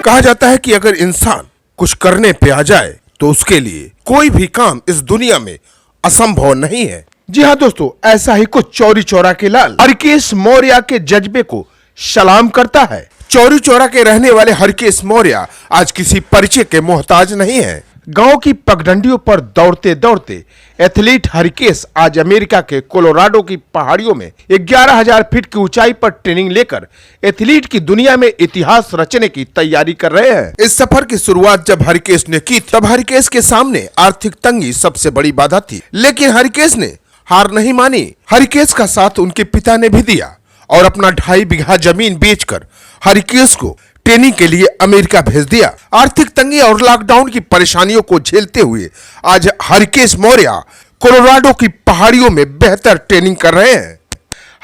कहा जाता है कि अगर इंसान कुछ करने पे आ जाए तो उसके लिए कोई भी काम इस दुनिया में असंभव नहीं है। जी हाँ दोस्तों, ऐसा ही कुछ चौरी चौरा के लाल हरकेश मौर्य के जज्बे को सलाम करता है। चौरी चौरा के रहने वाले हरकेश मौर्य आज किसी परिचय के मोहताज नहीं है। गांव की पगडंडियों पर दौड़ते दौड़ते एथलीट हरकेश आज अमेरिका के कोलोराडो की पहाड़ियों में 11,000 फीट की ऊंचाई पर ट्रेनिंग लेकर एथलीट की दुनिया में इतिहास रचने की तैयारी कर रहे हैं। इस सफर की शुरुआत जब हरकेश ने की तब हरकेश के सामने आर्थिक तंगी सबसे बड़ी बाधा थी, लेकिन हरकेश ने हार नहीं मानी। हरकेश का साथ उनके पिता ने भी दिया और अपना 2.5 बीघा जमीन बेचकर हरकेश को ट्रेनिंग के लिए अमेरिका भेज दिया। आर्थिक तंगी और लॉकडाउन की परेशानियों को झेलते हुए आज हरकेश मौर्य कोलोराडो की पहाड़ियों में बेहतर ट्रेनिंग कर रहे हैं।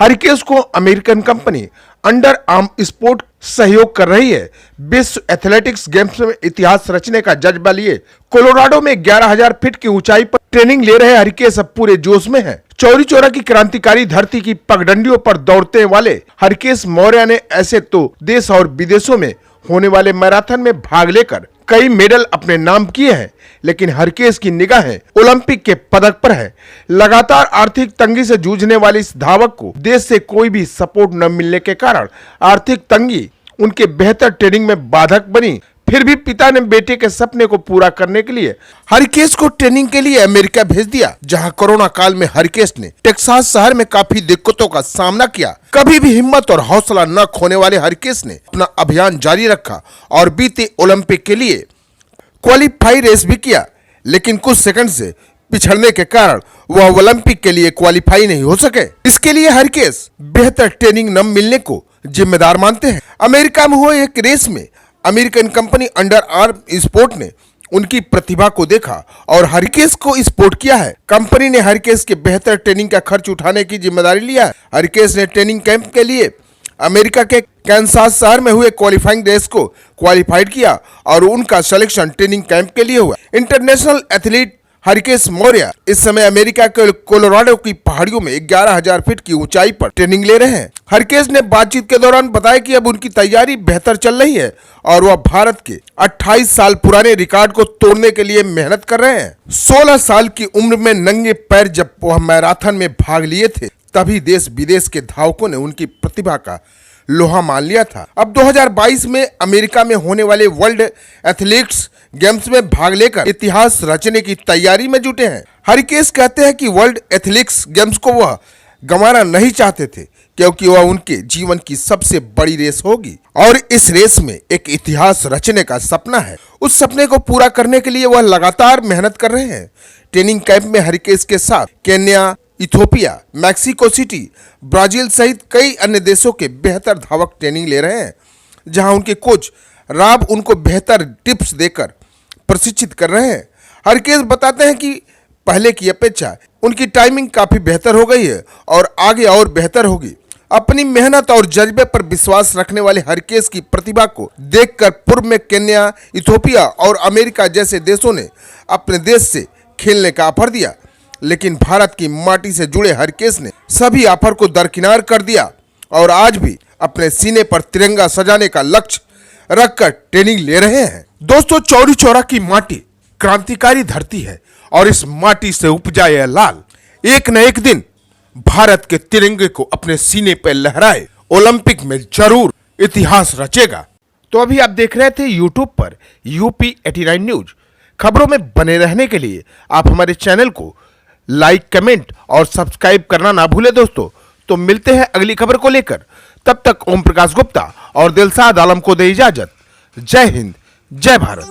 हरकेश को American company under arm sport सहयोग कर रही है। विश्व एथलेटिक्स गेम्स में इतिहास रचने का जज्बा लिए कोलोराडो में 11,000 फीट की ऊंचाई पर ट्रेनिंग ले रहे हरकेश अब पूरे जोश में है। चौरी चौरा की क्रांतिकारी धरती की पगडंडियों पर दौड़ने वाले हरकेश मौर्य ने ऐसे तो देश और विदेशों में होने वाले मैराथन में भाग लेकर कई मेडल अपने नाम किए हैं, लेकिन हरकेश की निगाहें ओलंपिक के पदक पर है। लगातार आर्थिक तंगी से जूझने वाले इस धावक को देश से कोई भी सपोर्ट न मिलने के कारण आर्थिक तंगी उनके बेहतर ट्रेनिंग में बाधक बनी। फिर भी पिता ने बेटे के सपने को पूरा करने के लिए हरकेश को ट्रेनिंग के लिए अमेरिका भेज दिया, जहां कोरोना काल में हरकेश ने टेक्सास शहर में काफी दिक्कतों का सामना किया। कभी भी हिम्मत और हौसला न खोने वाले हरकेश ने अपना अभियान जारी रखा और बीते ओलंपिक के लिए क्वालिफाई रेस भी किया, लेकिन कुछ सेकंड से पिछड़ने के कारण वह ओलंपिक के लिए क्वालिफाई नहीं हो सके। इसके लिए हरकेश बेहतर ट्रेनिंग न मिलने को जिम्मेदार मानते हैं। अमेरिका में हुए एक रेस में American company under arm sport ने उनकी प्रतिभा को देखा और हरकेश को स्पोर्ट किया है। कंपनी ने हरकेश के बेहतर ट्रेनिंग का खर्च उठाने की जिम्मेदारी लिया है। हरकेश ने ट्रेनिंग कैंप के लिए अमेरिका के कैंसास शहर में हुए क्वालिफाइंग रेस को क्वालिफाइड किया और उनका सिलेक्शन ट्रेनिंग कैंप के लिए हुआ। इंटरनेशनल एथलीट हरकेश मौर्य इस समय अमेरिका के कोलोराडो की पहाड़ियों में 11,000 फीट की ऊंचाई पर ट्रेनिंग ले रहे हैं। हरकेश ने बातचीत के दौरान बताया कि अब उनकी तैयारी बेहतर चल रही है और वह भारत के 28 साल पुराने रिकॉर्ड को तोड़ने के लिए मेहनत कर रहे हैं। 16 साल की उम्र में नंगे पैर जब वह मैराथन में भाग लिए थे, तभी देश विदेश के धावकों ने उनकी प्रतिभा का लोहा मान लिया था। अब 2022 में अमेरिका में होने वाले वर्ल्ड एथलेटिक्स गेम्स में भाग लेकर इतिहास रचने की तैयारी में जुटे हैं। हरकेश कहते हैं कि वर्ल्ड एथलेटिक्स गेम्स को वह गंवाना नहीं चाहते थे, क्योंकि वह उनके जीवन की सबसे बड़ी रेस होगी और इस रेस में एक इतिहास रचने का सपना है। उस सपने को पूरा करने के लिए वह लगातार मेहनत कर रहे हैं। ट्रेनिंग कैंप में हरकेश के साथ Kenya, Ethiopia, Mexico city, Brazil सहित कई अन्य देशों के बेहतर धावक ट्रेनिंग ले रहे हैं, जहां उनके कोच राब उनको बेहतर टिप्स देकर प्रशिक्षित कर रहे हैं। हरकेश बताते हैं कि पहले की अपेक्षा उनकी टाइमिंग काफी बेहतर हो गई है और आगे और बेहतर होगी। अपनी मेहनत और जज्बे पर विश्वास रखने वाले हरकेश की प्रतिभा को देखकर पूर्व में केन्या, इथियोपिया और अमेरिका जैसे देशों ने अपने देश से खेलने का ऑफर दिया, लेकिन भारत की माटी से जुड़े हरकेश ने सभी ऑफर को दरकिनार कर दिया और आज भी अपने सीने पर तिरंगा सजाने का लक्ष्य रखकर ट्रेनिंग ले रहे हैं। दोस्तों, चौरी चौरा की माटी क्रांतिकारी धरती है और इस माटी से उपजा यह लाल एक न एक दिन भारत के तिरंगे को अपने सीने पर लहराए ओलंपिक में जरूर इतिहास रचेगा। तो अभी आप देख रहे थे यूट्यूब पर यूपी 89 न्यूज। खबरों में बने रहने के लिए आप हमारे चैनल को लाइक, कमेंट और सब्सक्राइब करना ना भूले दोस्तों। तो मिलते हैं अगली खबर को लेकर, तब तक ओम प्रकाश गुप्ता और दिलशाद आलम को दे इजाजत। जय हिंद, जय भारत।